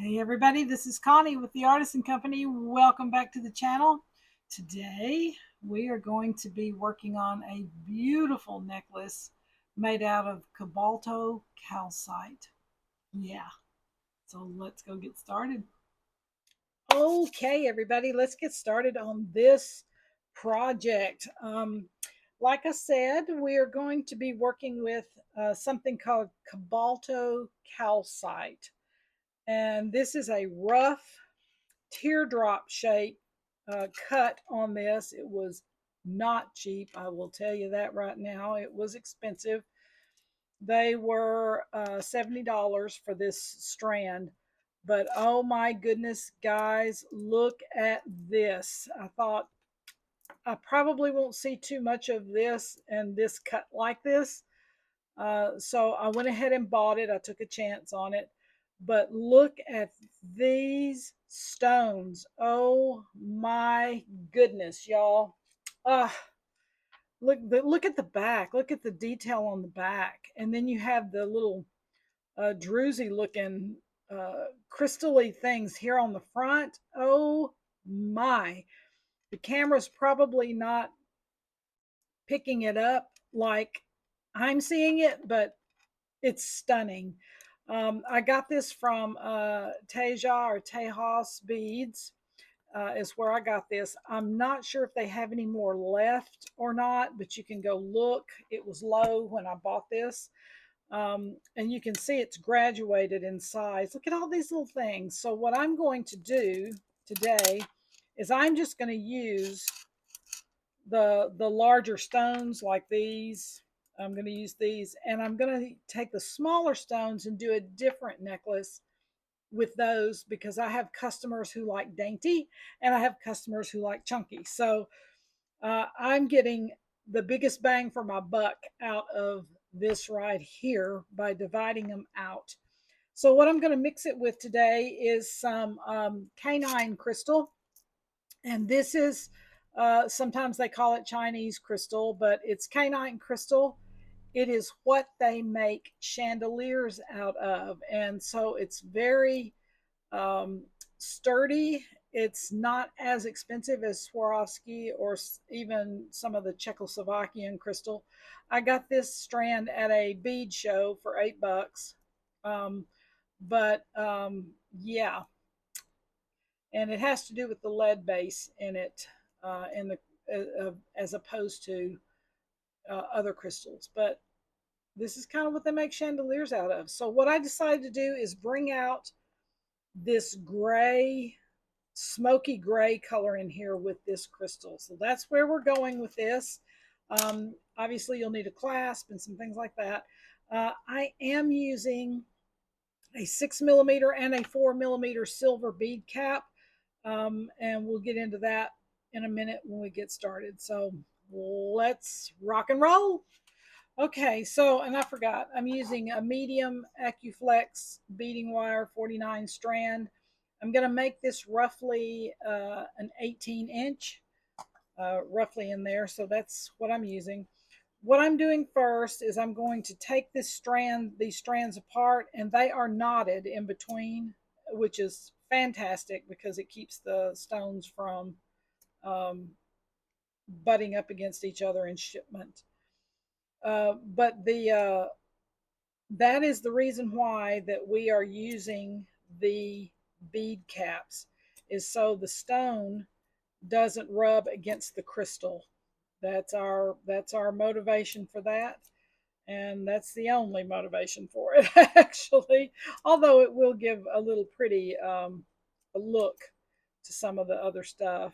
Hey everybody, this is Connie with the Artisan Company. Welcome back to the channel. Today we are going to be working on a beautiful necklace made out of Cobalto Calcite. Yeah, so let's go get started. Okay everybody, let's get started on this project. Like I said, we are going to be working with something called Cobalto Calcite. And this is a rough teardrop shape cut on this. It was not cheap, I will tell you that right now. It was expensive. They were $70 for this strand. But oh my goodness, guys, look at this. I thought I probably won't see too much of this and this cut like this. So I went ahead and bought it. I took a chance on it. But look at these stones. Oh my goodness, y'all. Uh, look at the back. Look at the detail on the back. And then you have the little druzy looking crystally things here on the front. Oh my. The camera's probably not picking it up like I'm seeing it, but it's stunning. I got this from Teja or Tejas Beads, is where I got this. I'm not sure if they have any more left or not, but you can go look. It was low when I bought this. And you can see it's graduated in size. Look at all these little things. So what I'm going to do today is I'm just going to use the larger stones like these. I'm going to use these, and I'm going to take the smaller stones and do a different necklace with those because I have customers who like dainty and I have customers who like chunky. So I'm getting the biggest bang for my buck out of this right here by dividing them out. So what I'm going to mix it with today is some canine crystal, and this is sometimes they call it Chinese crystal, but it's canine crystal. It is what they make chandeliers out of, and so it's very sturdy. It's not as expensive as Swarovski or even some of the Czechoslovakian crystal. I got this strand at a bead show for $8. Um, but yeah, and it has to do with the lead base in it, in the as opposed to other crystals. But this is kind of what they make chandeliers out of. So what I decided to do is bring out this gray, smoky gray color in here with this crystal. So that's where we're going with this. Obviously, you'll need a clasp and some things like that. I am using a 6mm and a 4mm silver bead cap. And we'll get into that in a minute when we get started. So let's rock and roll. Okay, so, and I forgot, I'm using a medium AccuFlex beading wire, 49 strand. I'm going to make this roughly an 18-inch, roughly in there. So that's what I'm using. What I'm doing first is I'm going to take these strands apart, and they are knotted in between, which is fantastic because it keeps the stones from um, butting up against each other in shipment. But that is the reason why that we are using the bead caps, is so the stone doesn't rub against the crystal. That's our motivation for that, and that's the only motivation for it actually. Although it will give a little pretty a look to some of the other stuff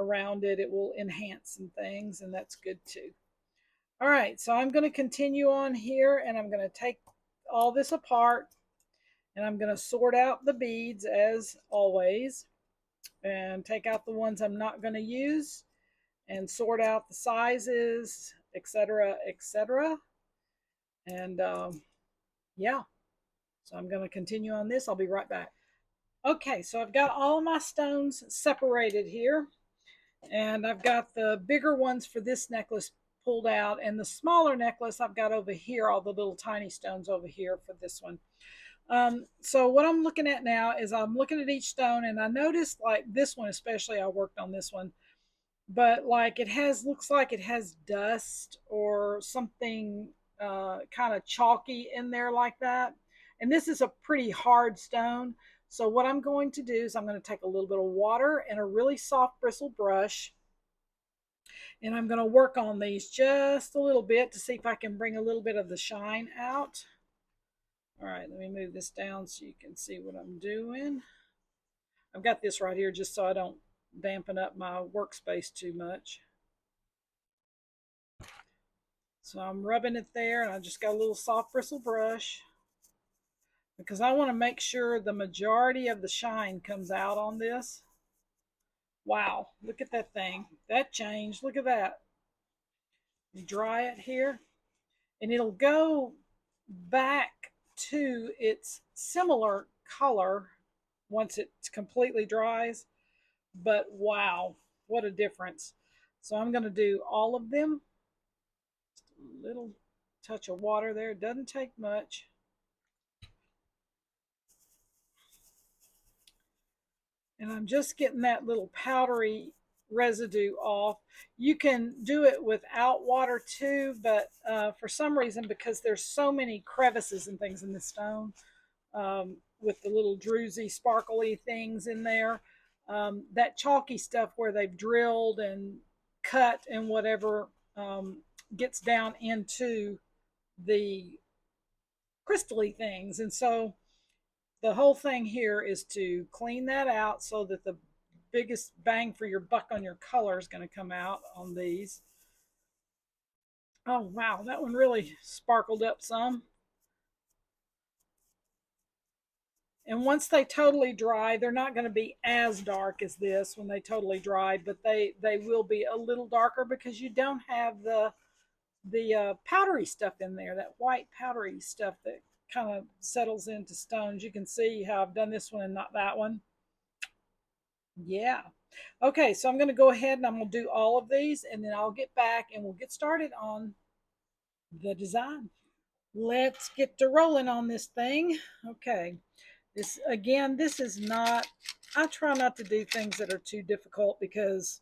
around it. It will enhance some things, and that's good too. All right, so I'm going to continue on here, and I'm going to take all this apart, and I'm going to sort out the beads as always, and take out the ones I'm not going to use, and sort out the sizes, etc., etc. And yeah, so I'm going to continue on this. I'll be right back. Okay, so I've got all of my stones separated here, and I've got the bigger ones for this necklace pulled out, and the smaller necklace I've got over here, all the little tiny stones over here for this one. So what I'm looking at now is I'm looking at each stone, and I noticed like this one especially. I worked on this one, but like it has looks like it has dust or something kind of chalky in there like that. And this is a pretty hard stone. So what I'm going to do is I'm going to take a little bit of water and a really soft bristle brush, and I'm going to work on these just a little bit to see if I can bring a little bit of the shine out. All right, let me move this down so you can see what I'm doing. I've got this right here just so I don't dampen up my workspace too much. So I'm rubbing it there, and I just got a little soft bristle brush because I want to make sure the majority of the shine comes out on this. Wow, look at that thing. That changed. Look at that. You dry it here, and it'll go back to its similar color once it completely dries. But wow, what a difference. So I'm going to do all of them. Just a little touch of water there. It doesn't take much. And I'm just getting that little powdery residue off. You can do it without water too, but for some reason, because there's so many crevices and things in the stone, with the little druzy, sparkly things in there, that chalky stuff where they've drilled and cut and whatever gets down into the crystally things. And so the whole thing here is to clean that out so that the biggest bang for your buck on your color is going to come out on these. Oh, wow, that one really sparkled up some. And once they totally dry, they're not going to be as dark as this when they totally dry, but they will be a little darker because you don't have the powdery stuff in there, that white powdery stuff that kind of settles into stones. You can see how I've done this one and not that one. Yeah. Okay, so I'm going to go ahead and I'm going to do all of these, and then I'll get back and we'll get started on the design. Let's get to rolling on this thing. Okay. This again, this is not, I try not to do things that are too difficult because,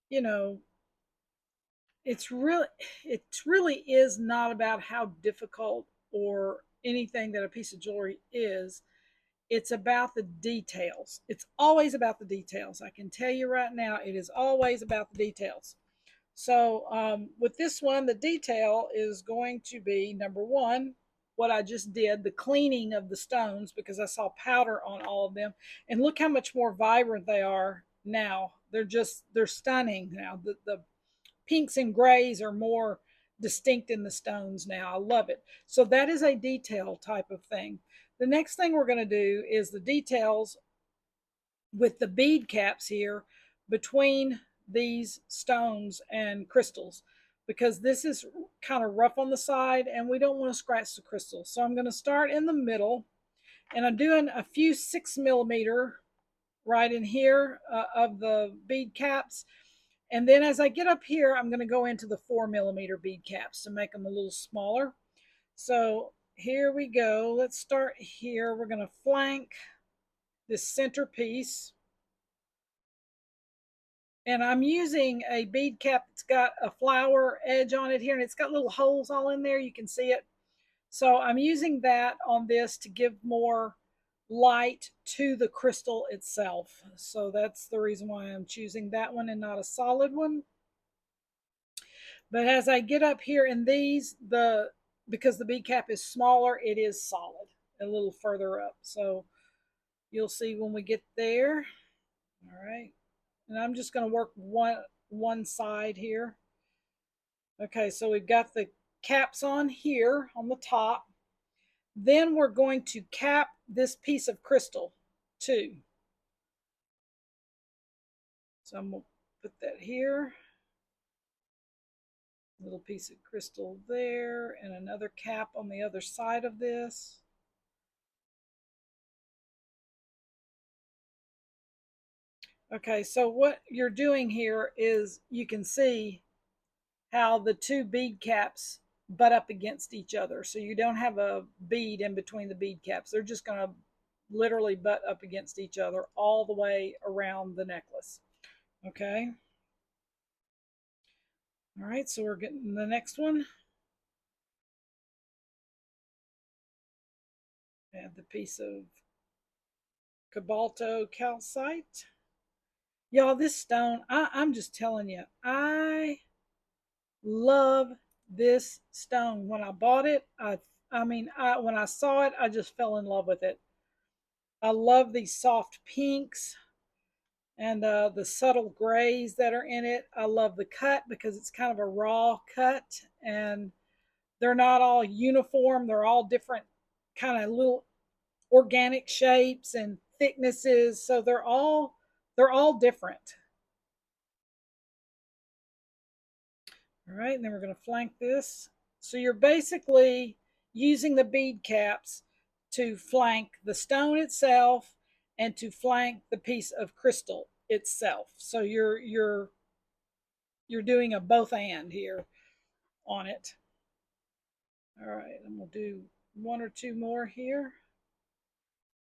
you know, it's really it really is not about how difficult or anything that a piece of jewelry is. It's about the details. It's always about the details. I can tell you right now, it is always about the details. So with this one, the detail is going to be number one, what I just did, the cleaning of the stones, because I saw powder on all of them. And look how much more vibrant they are now. They're stunning now. The pinks and grays are more distinct in the stones now. I love it. So that is a detail type of thing. The next thing we're going to do is the details with the bead caps here between these stones and crystals, because this is kind of rough on the side and we don't want to scratch the crystals. So I'm going to start in the middle, and I'm doing a few 6mm right in here of the bead caps. And then as I get up here, I'm going to go into the 4mm bead caps to make them a little smaller. So here we go. Let's start here. We're going to flank this center piece. And I'm using a bead cap that's got a flower edge on it here, and it's got little holes all in there. You can see it. So I'm using that on this to give more light to the crystal itself. So that's the reason why I'm choosing that one and not a solid one. But as I get up here in these, because the bead cap is smaller, it is solid a little further up. So you'll see when we get there. All right. And I'm just going to work one side here. Okay, so we've got the caps on here on the top. Then we're going to cap this piece of crystal too. So I'm going to put that here. Little piece of crystal there, and another cap on the other side of this. Okay, so what you're doing here is you can see how the two bead caps butt up against each other. So you don't have a bead in between the bead caps. They're just going to literally butt up against each other all the way around the necklace. Okay. All right, so we're getting the next one. Add the piece of Cobalto Calcite. Y'all, this stone, I'm just telling you, I love this stone. When I bought it, when I saw it, I just fell in love with it. I love these soft pinks and the subtle grays that are in it. I love the cut because it's kind of a raw cut, and they're not all uniform. They're all different kind of little organic shapes and thicknesses. So they're all different. All right, and then we're going to flank this. So you're basically using the bead caps to flank the stone itself and to flank the piece of crystal itself. So you're doing a both and here on it. All right, and we'll do one or two more here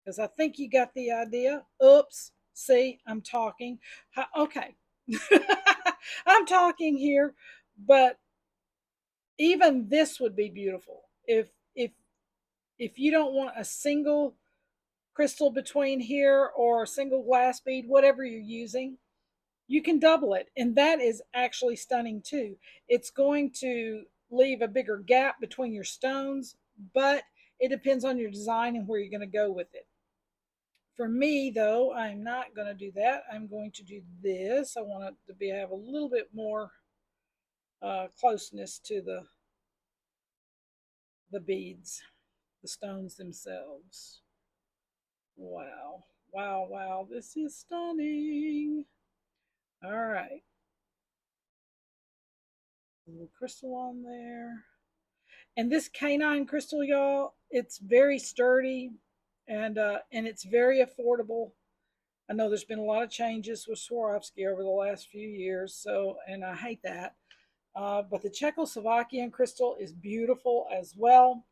because I think you got the idea. Oops, see, I'm talking. Okay, I'm talking here, but even this would be beautiful if if you don't want a single crystal between here or a single glass bead, whatever you're using, you can double it, and that is actually stunning too. It's going to leave a bigger gap between your stones, but it depends on your design and where you're going to go with it. For me, though, I'm not going to do that. I'm going to do this. I want it to be have a little bit more closeness to the beads, the stones themselves. Wow, wow, wow! This is stunning. All right, a little crystal on there. And this canine crystal, y'all, it's very sturdy and it's very affordable. I know there's been a lot of changes with Swarovski over the last few years, so and I hate that. But the Czechoslovakian crystal is beautiful as well.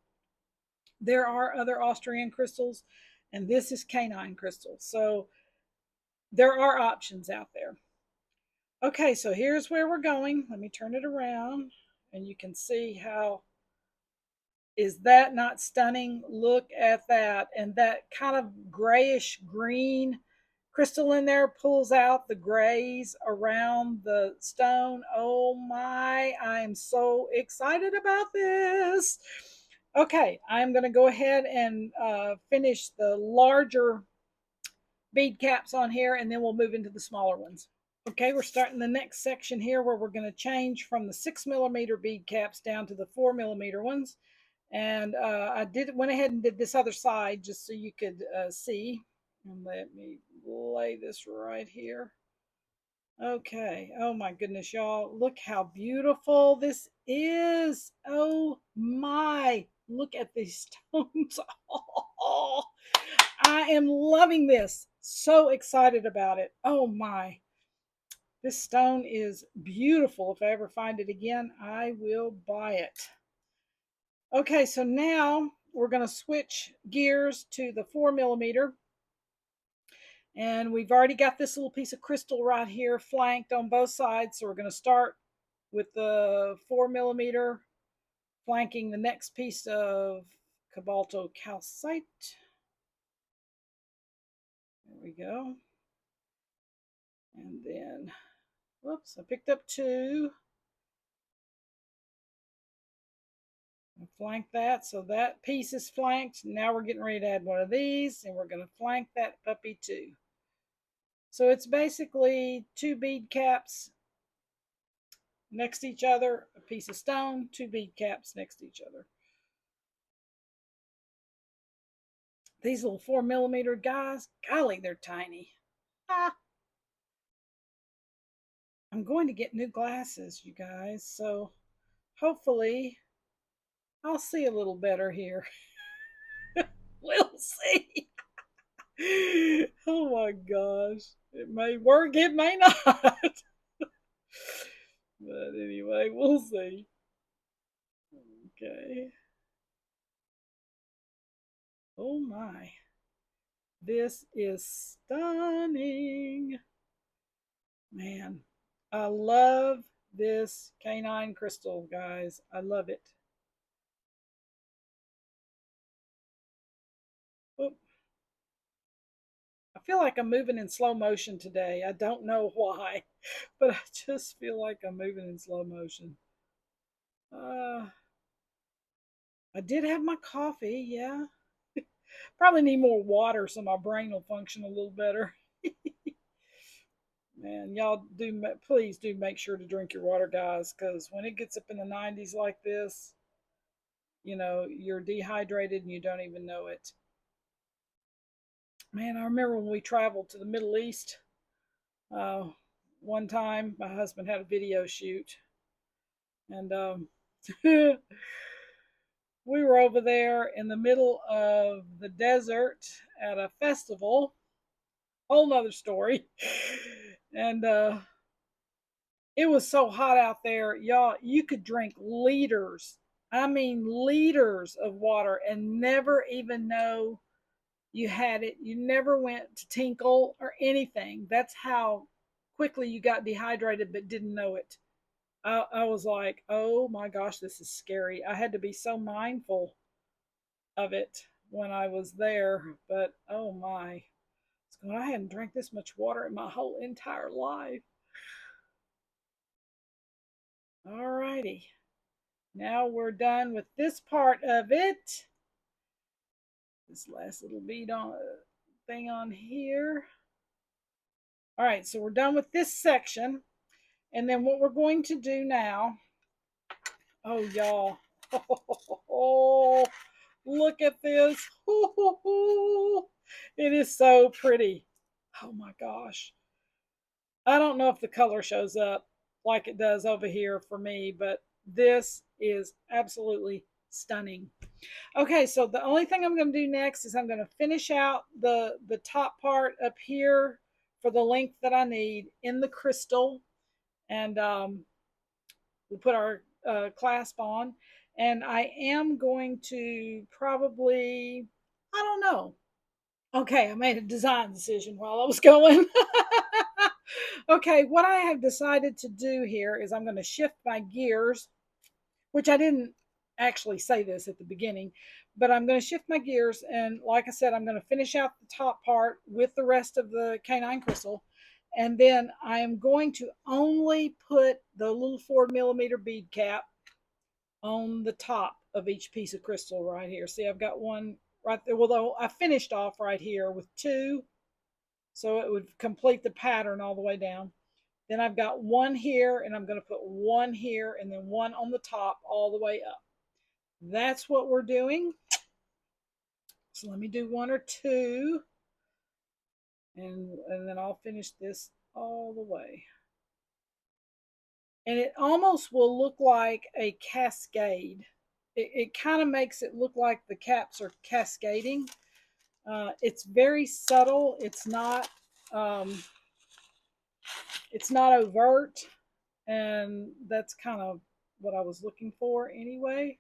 There are other Austrian crystals, and this is canine crystal. So there are options out there. Okay, so here's where we're going. Let me turn it around, and you can see how. Is that not stunning? Look at that. And that kind of grayish green crystal in there pulls out the grays around the stone. Oh my, I am so excited about this. Okay, I'm going to go ahead and finish the larger bead caps on here, and then we'll move into the smaller ones. Okay, we're starting the next section here where we're going to change from the 6mm bead caps down to the 4mm ones. And I went ahead and did this other side just so you could see. And let me lay this right here. Okay. Oh my goodness, y'all. Look how beautiful this is. Oh my. Look at these stones. Oh, I am loving this. So excited about it. Oh my. This stone is beautiful. If I ever find it again, I will buy it. Okay, so now we're going to switch gears to the 4mm. And we've already got this little piece of crystal right here flanked on both sides. So we're going to start with the 4mm, flanking the next piece of Cobalto Calcite. There we go. And then, whoops, I picked up two. Flank that, so that piece is flanked. Now we're getting ready to add one of these, and we're going to flank that puppy too. So it's basically two bead caps next to each other, a piece of stone, two bead caps next to each other. These little 4mm guys, golly, they're tiny. Ah, I'm going to get new glasses, you guys, so hopefully I'll see a little better here. We'll see. Oh my gosh. It may work, it may not. But anyway, we'll see. Okay. Oh my. This is stunning. Man, I love this canine crystal, guys. I love it. Oh, I feel like I'm moving in slow motion today. I don't know why, but I just feel like I'm moving in slow motion. Uh, I did have my coffee, yeah. Probably need more water so my brain will function a little better. Man, y'all please do make sure to drink your water, guys, because when it gets up in the 90s like this, you're dehydrated and you don't even know it. Man, I remember when we traveled to the Middle East. Uh, One time, my husband had a video shoot, and we were over there in the middle of the desert at a festival. Whole nother story. And it was so hot out there, y'all. You could drink liters, I mean liters of water, and never even know you had it. You never went to tinkle or anything. That's how quickly you got dehydrated but didn't know it. I was like, oh my gosh, this is scary. I had to be so mindful of it when I was there. But oh my, I hadn't drank this much water in my whole entire life. All righty. Now we're done with this part of it. This last little bead on thing on here. All right, so we're done with this section. And then what we're going to do now, oh, y'all, oh, look at this. It is so pretty. Oh my gosh. I don't know if the color shows up like it does over here for me, but this is absolutely stunning. Okay, so the only thing I'm going to do next is I'm going to finish out the top part up here for the length that I need in the crystal, and we'll put our clasp on. And I am going to probably, I don't know. Okay, I made a design decision while I was going. Okay, what I have decided to do here is I'm going to shift my gears, which I didn't actually say this at the beginning, but I'm going to shift my gears. And like I said, I'm going to finish out the top part with the rest of the canine crystal. And then I am going to only put the little 4mm bead cap on the top of each piece of crystal right here. See, I've got one right there. Well, I finished off right here with two, so it would complete the pattern all the way down. Then I've got one here, and I'm going to put one here, and then one on the top all the way up. That's what we're doing. So let me do one or two, and then I'll finish this all the way. And it almost will look like a cascade. It kind of makes it look like the caps are cascading. It's very subtle. It's not overt, and that's kind of what I was looking for anyway.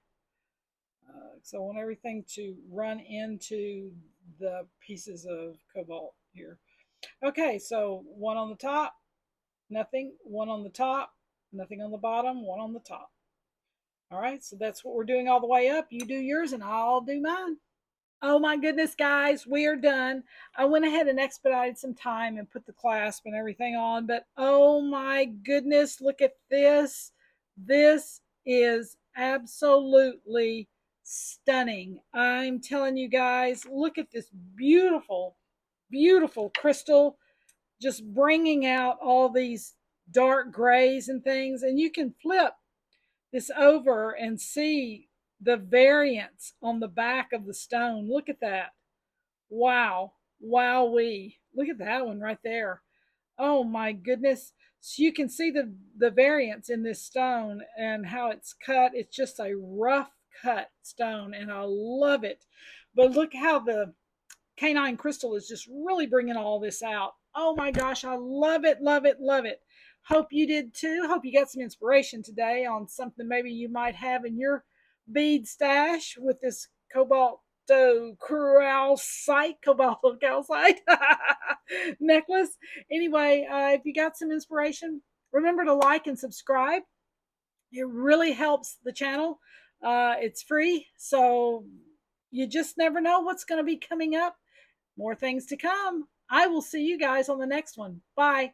So I want everything to run into the pieces of cobalt here. Okay, so one on the top, nothing. One on the top, nothing on the bottom, one on the top. All right, so that's what we're doing all the way up. You do yours and I'll do mine. Oh my goodness, guys, we are done. I went ahead and expedited some time and put the clasp and everything on, but oh my goodness, look at this. This is absolutely stunning. I'm telling you guys, look at this beautiful, beautiful crystal, just bringing out all these dark grays and things. And you can flip this over and see the variants on the back of the stone. Look at that. Wow. Wowee. Look at that one right there. Oh my goodness. So you can see the variants in this stone and how it's cut. It's just a rough cut stone, and I love it. But look how the canine crystal is just really bringing all this out. Oh my gosh, I love it, love it, love it. Hope you did too. Hope you got some inspiration today on something maybe you might have in your bead stash with this cobalto calcite necklace. Anyway, if you got some inspiration, remember to like and subscribe. It really helps the channel. It's free, so you just never know what's going to be coming up. More things to come. I will see you guys on the next one. Bye.